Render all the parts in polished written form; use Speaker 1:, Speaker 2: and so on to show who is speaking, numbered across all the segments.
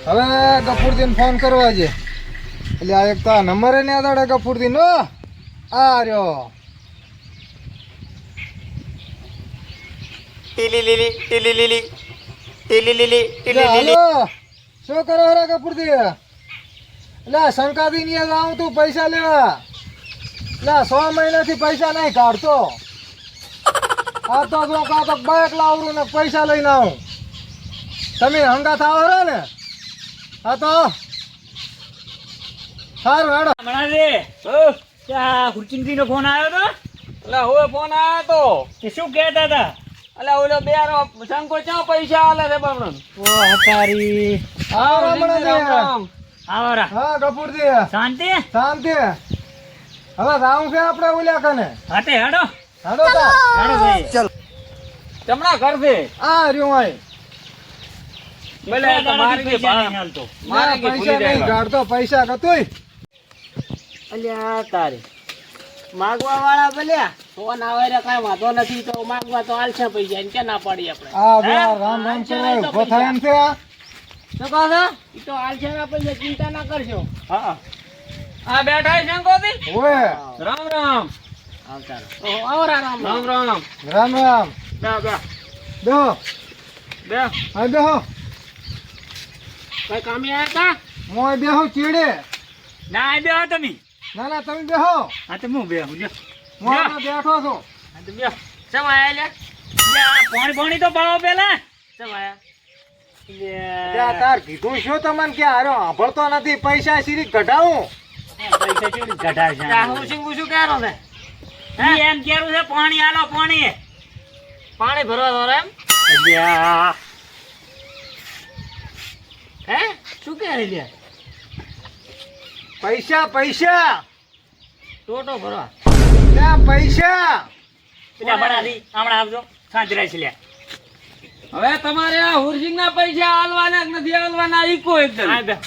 Speaker 1: હવે ગફુરદીન ફોન કરવા છે એટલે આ એક તો આ નંબર ને આધારે ગફુરદીન આ રહ્યો હાલો શું કરો રે ગફુરદી એટલે શંકાદી ની આવું તું પૈસા લેવા એટલે 6 મહિનાથી પૈસા નહીં કાઢતો આ તો જો કાતો બાઇક લાવરું ને પૈસા લઈને આવું તમે હંગા થાવ રે ને હા તો સારું હેડો
Speaker 2: હમણાં રે ત્યાં ખુરચીનજી નો ફોન આવ્યો તો
Speaker 3: એટલે હવે ફોન આવ્યો તો
Speaker 2: કે શું કહેતા હતા
Speaker 3: એટલે ઓલો બેરો શંકો ચા પૈસા આલે છે બાપડો
Speaker 2: ઓ હતારી
Speaker 1: આવો હમણાં
Speaker 2: આવરા
Speaker 1: હા ગફુરજી
Speaker 2: શાંતિ
Speaker 1: શાંતિ હવે જાવું છે આપણે ઓલ્યા કને
Speaker 2: હાતે હેડો
Speaker 1: હેડો તા
Speaker 2: હેડો ભાઈ
Speaker 1: ચાલ
Speaker 3: ચમણા કર દે
Speaker 1: આ રહ્યું આય
Speaker 3: ભલે તો મારી કે
Speaker 2: પૈસા નહીં હાલતો
Speaker 3: મારે કે
Speaker 1: પૈસા
Speaker 3: ભૂલી
Speaker 1: નહીં
Speaker 3: જાય
Speaker 1: કાઢતો પૈસા કતોય
Speaker 4: અલ્યા તારે માગવા વાળા બોલ્યા ફોન આવે રે કાંઈ વાંધો નથી તો માગવા તો હાલશે પૈસા એને ક્યાં ના પાડી આપણે
Speaker 1: આ બે રામ રામ કરાય ઉભો થાય એમ છે આ
Speaker 4: શું કહો છો એ તો હાલશે ના પૈસા ચિંતા ના કરશો
Speaker 3: હા આ બેઠા છે શંકો થી
Speaker 1: ઓય
Speaker 3: રામ રામ
Speaker 4: આવતા ઓહો આવરા રામ
Speaker 3: રામ
Speaker 4: રામ
Speaker 3: રામ
Speaker 1: રામ રામ
Speaker 3: બે બે
Speaker 1: બેહો
Speaker 3: બે
Speaker 1: હા બેહો
Speaker 4: કઈ કામે આયા તા
Speaker 1: મોય બેહો ચીડે
Speaker 2: ના આ બેહો તમે
Speaker 1: ના ના તમે બેહો
Speaker 2: હા તો હું બેહું જો
Speaker 1: હું અહીંયા બેઠો છું
Speaker 2: હા તો બેહો ચમ આયા લે પાણી પાણી તો પાવો પેલા ચમ આયા
Speaker 1: ત્યાં તાર કીધું શું તમને કે આરો સાંભળતો નથી પૈસા સીરી કઢાવું
Speaker 2: પૈસા કેવી ગઢા છે
Speaker 4: તા હું શું કહેરો છે
Speaker 2: ઈ એમ કેરું છે પાણી આલો પાણી
Speaker 4: પાણી ભરવા દો એમ
Speaker 2: અલ્યા
Speaker 4: હે શું કહે રે
Speaker 1: પૈસા પૈસા
Speaker 4: ટોટો ભરવા
Speaker 1: ત્યાં પૈસા
Speaker 2: પેલા બડાલી હમણાં આવજો શાંતિ રહેશે લે
Speaker 3: હવે તમારે આ હુરસિંગ ના પૈસા આલવાના કે નથી આલવાના ઈકો એકદમ
Speaker 2: આ બે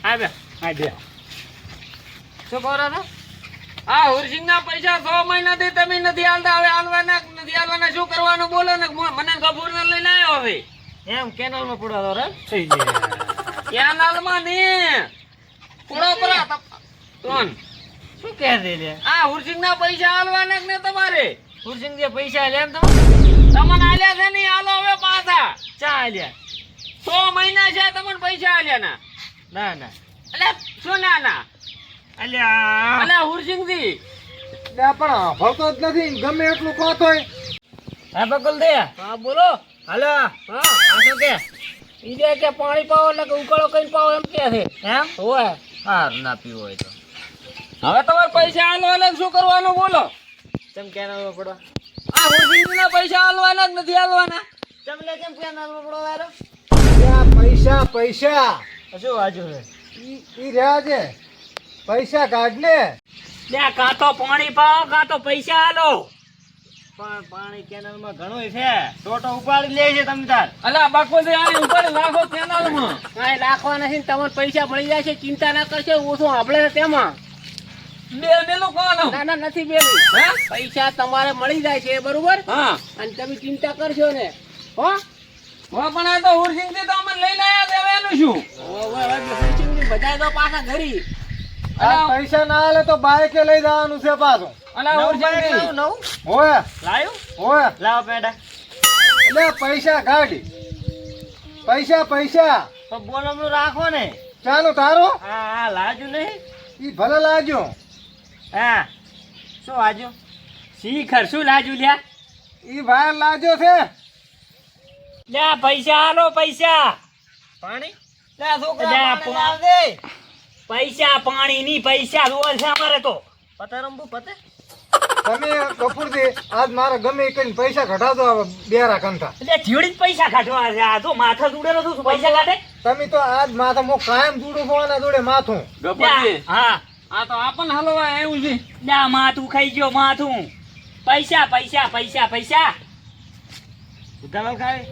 Speaker 2: આ બે આ બે
Speaker 4: શું કહો છો
Speaker 3: આ હુરસિંગ ના પૈસા 6 મહિનાથી તમે નથી આલતા હવે આલવાના કે નથી આલવાના શું કરવાનું બોલો ને મને કપૂર ને લઈને આવ્યો હવે
Speaker 4: એમ કેનલ માં પડવા દો રે
Speaker 2: થઈ ગયા
Speaker 3: ક્યાં નાલમાં ને પૂરો પરા કોણ
Speaker 4: શું કહે રે
Speaker 3: આ હુરસિંગ ના પૈસા આલવાના કે ને તમારે
Speaker 4: હુરસિંગ જે પૈસા લે એમ તમે
Speaker 3: તમને આલ્યા છે ને આલો હવે પાછા
Speaker 4: ચા આલ્યા
Speaker 3: 6 મહિના છે તમને પૈસા આલ્યા ના
Speaker 4: ના ના
Speaker 3: એટલે શું ના ના
Speaker 2: અલ્યા
Speaker 3: અલ્યા હુરસિંગજી
Speaker 1: ત્યાં પણ સાંભળતો જ નથી ગમે એટલું કહો તોય
Speaker 4: હા બકલ દે હા બોલો
Speaker 2: હાલો
Speaker 4: હા આ શું કે ઈ દે કે પાણી પાવો એટલે કે ઉકાળો કઈ પાવો એમ કે છે
Speaker 2: એમ
Speaker 4: હોય
Speaker 2: હાર ના પીવો હોય તો
Speaker 3: હવે તમારે પૈસા આલો એટલે શું કરવાનું બોલો
Speaker 4: ચમ કેનલ માં પડવા
Speaker 3: આ હુરસિંગજી ના પૈસા આલવાના કે નથી આલવાના
Speaker 4: ચમ લે કેમ કેનલ માં પડવા વારો
Speaker 1: ત્યાં પૈસા પૈસા
Speaker 4: શું વાજુ છે
Speaker 1: ઈ રહ્યા છે પૈસા કાઢ લે
Speaker 2: લ્યા કાં તો પાણી પાવો કાં તો પૈસા આલો
Speaker 4: પણ પાણી કેનલ માં ઘણું છે ટોટો ઉપાડી લે છે તમે તાર
Speaker 3: અલ્યા બાકોજી આ ઉપર લાખો કેનાલમાં
Speaker 4: કાંઈ લાખવા નથી ને તમને પૈસા મળી જાય છે ચિંતા ના કરશો ઓછું સાંભળે છે તેમાં
Speaker 3: બે મેલો કોનો
Speaker 4: ના ના નથી બેલું
Speaker 3: હે
Speaker 4: પૈસા તમારે મળી જાય છે બરોબર
Speaker 3: હા
Speaker 4: અને તમે ચિંતા કરશો ને હો
Speaker 3: હવે પણ આ તો હુરસિંગજી તો અમને લઈને આયા છે હવે એનું શું
Speaker 4: બધા તો પાછા ઘરી
Speaker 1: આ પૈસા ના આલે તો બાઈકે લઈ જવાનું છે પાછું
Speaker 3: અલ્યા હુરસિંગજી
Speaker 4: નવું
Speaker 1: ઓય
Speaker 4: લાવ્યું
Speaker 1: ઓય
Speaker 4: લાવો પેડા
Speaker 1: એટલે પૈસા કાઢી પૈસા પૈસા
Speaker 4: તો બોલમનું રાખો ને
Speaker 1: ચાનું તારો
Speaker 4: હા હા લાજુ નહીં
Speaker 1: ઈ ભલે લાગ્યો
Speaker 4: હા શું આજુ
Speaker 2: શીખર શું લાજુ લ્યા
Speaker 1: ઈ ભાઈ લાગ્યો છે
Speaker 2: લ્યા પૈસા આલો પૈસા
Speaker 4: પાણી
Speaker 3: લ્યા છોકરા
Speaker 2: અલ્યા,
Speaker 3: પાણી લાવ દે
Speaker 2: પૈસા પાણી ની પૈસા જોવે છે અમારે તો
Speaker 4: પતે રંબુ પતે
Speaker 1: તમે કપૂરજી આજ મારે ગમે ઈ કરીને પૈસા કઢાવજો હવે બેરા કંઠા
Speaker 2: એટલે જીવડી જ પૈસા કાઢવા છે આ તો માથા જોડેલો તો શું પૈસા કાઢે
Speaker 1: તમે તો આજ માથા હું કાયમ જોડું છું આના જોડે માથું
Speaker 3: ગપુજી
Speaker 2: હા
Speaker 3: આ તો આપણને હલવા એવું છે
Speaker 2: લ્યા માથું ખાઈ ગયો માથું પૈસા પૈસા પૈસા પૈસા
Speaker 4: ઉધાલાલ ખાય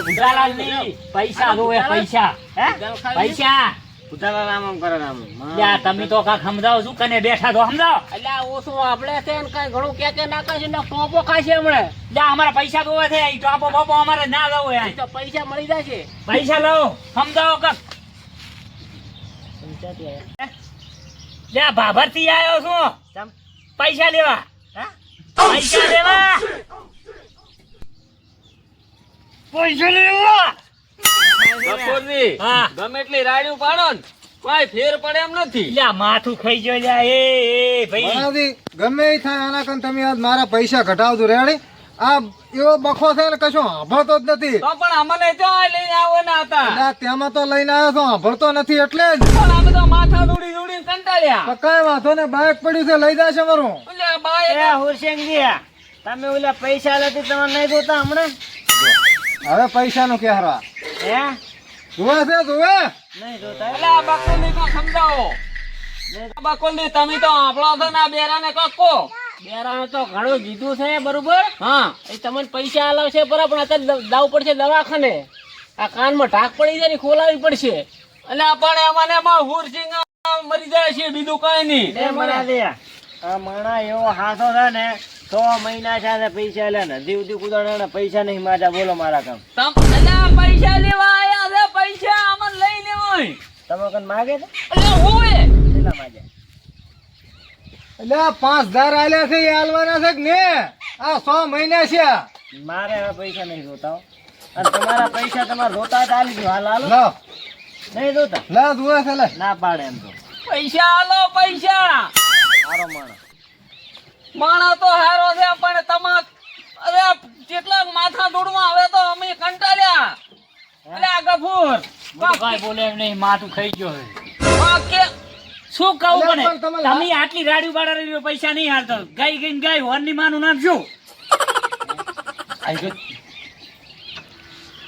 Speaker 2: ઉધાલાલ નહીં પૈસા જોવે પૈસા હે પૈસા
Speaker 4: ઉધાલાલ આમ કરે આમ
Speaker 2: લ્યા તમે તો કાંક સમજાવો શું કને બેઠા તો સમજાવો
Speaker 4: એટલે ઓછું આપણે છે ને કઈ ઘણું કે ના કરશે ને ટોપો ખાશે હમણે
Speaker 2: લ્યા અમારા પૈસા જોવે છે ઈ ટોપો બોપો અમારે ના જવું
Speaker 4: તો પૈસા મળી જશે
Speaker 2: પૈસા લો સમજાવો કાક
Speaker 4: ક્યાંથી આયા?
Speaker 2: લે આ ભાભરથી આવ્યો છું
Speaker 4: ચમ?
Speaker 2: પૈસા લેવા.
Speaker 4: હા?
Speaker 2: પૈસા લેવા. પૈસા લેવા.
Speaker 3: ગફુરજી,
Speaker 2: હા.
Speaker 3: ગમે એટલી રાડ્યું પાડો ને કોઈ ફેર પડે એમ નથી.
Speaker 2: લે આ માથું ખાઈ ગયો લે એ ભાઈ.
Speaker 1: ભણાવતી ગમે એ થાય આના કારણે તમે આજ મારા પૈસા ઘટાવજો રેડી. આ એવો બખો છે ને કશો સાંભળતો જ નથી.
Speaker 3: તો પણ અમને તો આ લઈને આવવાના હતા.
Speaker 1: એટલે તેમાં તો લઈને આવ્યો છો સાંભળતો નથી એટલે જ.
Speaker 3: પણ અમે તો માથા દોડી દોડીને કંટાળ્યા.
Speaker 1: પણ કાંઈ વાંધો ને બાઇક પડ્યું છે લઈ જશે મારું.
Speaker 3: એટલે બાએ
Speaker 4: એ હુરસિંગજી, તમે ઓલા પૈસા નથી તમને નહીં જોતા હમણાં?
Speaker 1: હવે પૈસાનું ક્યારે
Speaker 4: હે?
Speaker 1: જોવે છે જોવે.
Speaker 4: નહીં જોતા
Speaker 3: એટલે આ બકુલની તો સમજાવો. આ બકુલની તમે તો આપણો છો ને આ બેરાને કક્કો.
Speaker 4: બેરાને તો ઘણું કીધું છે બરોબર.
Speaker 3: હા.
Speaker 4: એ તમને પૈસા આલાવશે બરાબર, પણ અત્યારે જવું પડશે દવાખાને. આ કાનમાં ઢાક પડી જાય ને ખોલાવી પડશે.
Speaker 3: એટલે પણ એમને એમાં હુરસિંગ મરી જાય છે બીજું કઈ નહીં.
Speaker 4: લે મણા દે, આ મણા એવો હાથો છે ને 6 મહિના છે ને પૈસા લે ને દીવદી કુદાણા પૈસા નહીં માજા. બોલો મારા કામ
Speaker 3: એટલે આ પૈસા લેવા આયા છે. પૈસા અમને લઈ લેવાય.
Speaker 4: તમે કન માગે છે?
Speaker 3: એટલે હોય
Speaker 4: કેટલા માગે?
Speaker 1: એટલે આ 5000 આલ્યા છે એ આલવાના છે કે ને? આ 100 મહિના છે.
Speaker 4: મારે હવે પૈસા નહીં જોતા હો. અને તમારા પૈસા તમારે જોતા હતા આલી દો. હાલ હાલો.
Speaker 1: લાવ
Speaker 4: નહીં જોતા?
Speaker 1: લાવ જોવે છે લે.
Speaker 4: ના પાડે એમ તો
Speaker 3: પૈસા આલો પૈસા.
Speaker 4: મારો માણસ
Speaker 3: માણસ તો હારો છે પણ તમાર અરે કેટલાક માથા દોડવા હવે તો અમે કંટાળ્યા. એટલે આ ગફુર
Speaker 2: કાંઈ બોલે એમ નહીં, માથું ખાઈ ગયો છે.
Speaker 3: કે
Speaker 2: શું કહું
Speaker 1: અલ્યા
Speaker 2: મને?
Speaker 1: પણ તમે
Speaker 2: તમે આટલી રાડ્યું બાળા પૈસા નહીં હાલતો. ગાય ગઈને ગાય હોરની માનું નામ શું?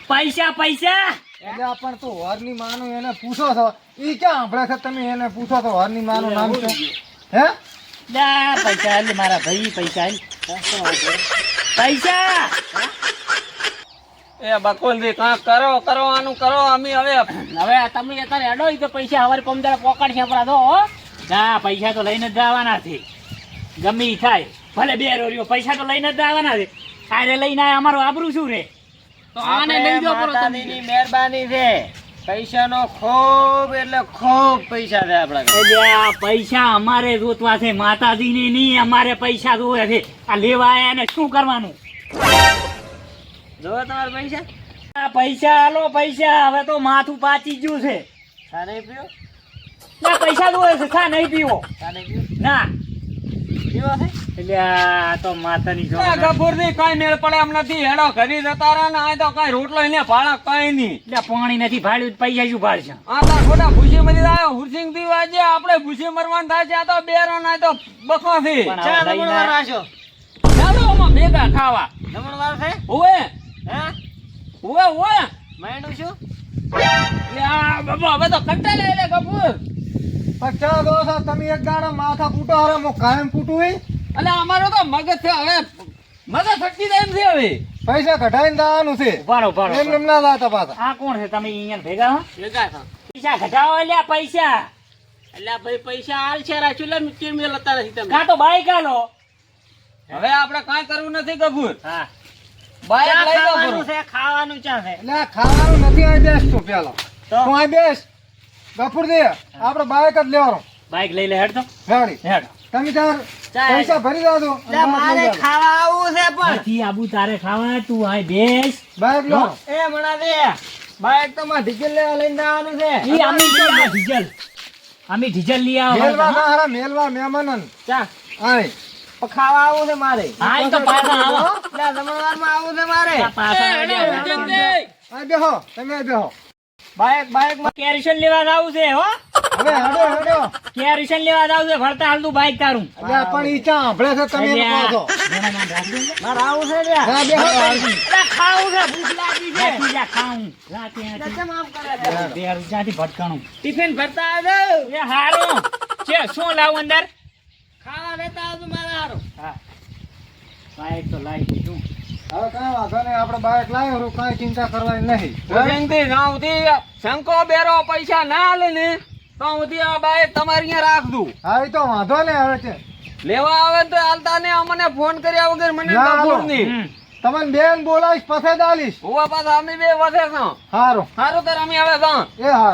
Speaker 2: પૈસા પૈસા.
Speaker 1: એટલે આ પણ તું હોરની માનું એને પૂછો છો. ઈ ક્યાં સાંભળે છે તમે એને પૂછો છો હોરની માનું નામ શું? હે?
Speaker 2: લે પૈસા હાલ મારા ભાઈ, પૈસા હાલ. પૈસા.
Speaker 3: એ બકુલજી કાંઈક કરો કરવાનું કરો. અમે હવે
Speaker 2: હવે તમે અત્યારે હેડો ઈ તો પૈસા હવારે પમદાર પોકાડશે પરા દો હો. ના પૈસા તો લઈને જ જવાના છે. ગમે ઈ થાય ભલે બે રોરીઓ, પૈસા તો લઈને જ જવાના છે. આરે લઈને આયા અમારું આબરૂ શું રે?
Speaker 3: તો આને લઈ જાઓ પડો તમે.
Speaker 4: માતાજીની મહેરબાની છે. પૈસાનો ખૂબ એટલે ખૂબ પૈસા છે આપણા ઘરે.
Speaker 2: એટલે આ પૈસા અમારે જોતવા છે, માતાજીને નહીં. અમારે પૈસા જોવે છે. આ લેવા આયા ને શું કરવાનું?
Speaker 4: જોવો તમારા પૈસા?
Speaker 2: આ પૈસા હાલો પૈસા. હવે તો માથું પાચી ગયું છે.
Speaker 4: ચા નહીં પીવો?
Speaker 2: ના પૈસા જોવે છે, ખા નહીં પીવો.
Speaker 4: ચા નહીં પીવો?
Speaker 2: ના
Speaker 4: પીવો છે?
Speaker 2: એટલે આ તો માતાની
Speaker 3: એ
Speaker 2: જોડે.
Speaker 3: ગફુરજી કઈ મેળ પડે એમ નથી. હેડો ઘરે જતા રહે ને આ તો કઈ રોટલો એને ભાડા કઈ નહીં.
Speaker 2: એટલે પાણી નથી ભાડ્યું, પૈસા શું ભાડશે?
Speaker 3: આ તો ખોટા ભૂસી મરી જાય. હુરસિંગ થી વાજે આપણે ભૂસી મરવાનું થાય છે. આ તો બેરો ના તો બખો થી.
Speaker 2: પણ
Speaker 4: ચા
Speaker 2: હવે લઈને
Speaker 4: જમણવાર રાખ્યો?
Speaker 3: ચાલો આમાં ભેગા ખાવા.
Speaker 4: જમણવાર છે?
Speaker 3: ઓવે
Speaker 4: હે?
Speaker 3: ઓવે ઓવે.
Speaker 4: માયનું શું?
Speaker 3: એટલે આ બાબા હવે તો કંટાળે એટલે ગફુર.
Speaker 1: પણ ચા દો છો તમે એક દાડો માથા ફૂટો હારે હું કાયમ ફૂટું હોય.
Speaker 3: અને અમારો તો મગજ છે હવે મગજ ફટકી જાય એમ છે હવે.
Speaker 1: પૈસા કઢાઈને દાવાનું છે.
Speaker 2: ઉભારો ઉભારો.
Speaker 1: એમ એમ ના દાતા પાછા.
Speaker 2: આ કોણ છે? તમે અહીંયા ભેગા હો?
Speaker 4: ભેગા થા.
Speaker 2: પૈસા ઘટાડો એટલે પૈસા.
Speaker 4: એટલે ભાઈ પૈસા હાલ છે રાખ્યું લે કેમ લેતા નથી તમે?
Speaker 2: કાં તો બાઈક હાલો.
Speaker 3: હવે આપણે કાંઈ કરવું નથી ગફુર.
Speaker 4: હા.
Speaker 3: બાઈક
Speaker 4: ચા
Speaker 3: લઈ જાઓ
Speaker 4: ખાવાનું
Speaker 3: બરો.
Speaker 4: છે, ખાવાનું ચા છે.
Speaker 1: એટલે આ ખાવાનું નથી અહીં બેસ તું પેલો.
Speaker 4: તો?
Speaker 1: તું અહીં બેસ. ગફુરજી આપણે બાઇક જ લેવાનું.
Speaker 2: બાઈક લઈ લે હેડ તો.
Speaker 1: રેડી.
Speaker 2: હેડ.
Speaker 1: તમે તાર
Speaker 4: ચા
Speaker 1: પૈસા ભરી દાદો.
Speaker 4: એટલે મારે ખાવા આવું છે પણ.
Speaker 2: નથી આબુ તારે ખાવા, તું આય બેસ.
Speaker 1: બાઇક લો.
Speaker 4: એ મણા દે. બાઈક તો માં ડીઝલ લેવા લઈને જવાનું છે.
Speaker 2: ઈ આમી લઈ આવો ડીઝલ. આમી ડીઝલ લઈ આવો.
Speaker 1: મેલવા ના હારા મેલવા મહેમાનન.
Speaker 4: ચા
Speaker 1: આય.
Speaker 4: પણ ખાવા આવું છે મારે.
Speaker 2: હા ઈ તો પાછા આવો.
Speaker 4: એટલે જમણવારમાં આવું છે મારે.
Speaker 2: આ પાછા
Speaker 3: એ,
Speaker 2: આવી
Speaker 3: હેડો,
Speaker 2: જાઓ.
Speaker 3: હુરસિંગજી.
Speaker 1: આય બેહો. તમે આય બેહો.
Speaker 4: બાઈક
Speaker 2: કેરીશન લેવા જાવું છે હો.
Speaker 1: હવે હેડો હેડો.
Speaker 2: કેરીશન લેવા જાવું છે. ફરતા હાલતું બાઈક તારું.
Speaker 1: એટલે પણ ઈ ચા સાંભળે છે તમે એમ કહો છો.
Speaker 2: ઘણા નામ રાખજો ને.
Speaker 4: મારે આવું છે લ્યા.
Speaker 1: હા બેહો.
Speaker 2: અલા ખાવું છે, ભૂખ લાગી છે. બેસી જા, ખાવું. રાતે આથી.
Speaker 4: કેમ આમ કરે છે?
Speaker 2: બે રૂપિયાથી ભટકાણું.
Speaker 4: ટિફિન ભરતા આવજો.
Speaker 2: એ હારું છે. શું લાવું અંદર?
Speaker 4: ખાવા લેતા આવજો મારા હારું.
Speaker 2: હા બાઈક તો લાવી દીધું.
Speaker 1: હવે કાંઈ વાંધો નહીં આપણે બાઇક લાવ્યો કાંઈ ચિંતા કરવાની નહીં.
Speaker 3: હુરસિંગજી જ્યાં સુધી શંકો બેરો પૈસા ના આલે ને તો સુધી આ બાઈક તમારે અહીંયા રાખદું.
Speaker 1: હા ઈ તો વાંધો નહીં હવે છે.
Speaker 3: લેવા આવે તો હાલતા ને અમને ફોન કર્યા વગર મને
Speaker 1: ના, હાલો.
Speaker 3: ગફુર નહીં.
Speaker 2: હમ.
Speaker 1: તમને બેન બોલાવીશ પછી દાલીશ.
Speaker 3: હોવા પાછા અમે બે વધે છો.
Speaker 1: હારું
Speaker 3: સારું ત્યારે અમે હવે જાઉં.
Speaker 1: એ હારું.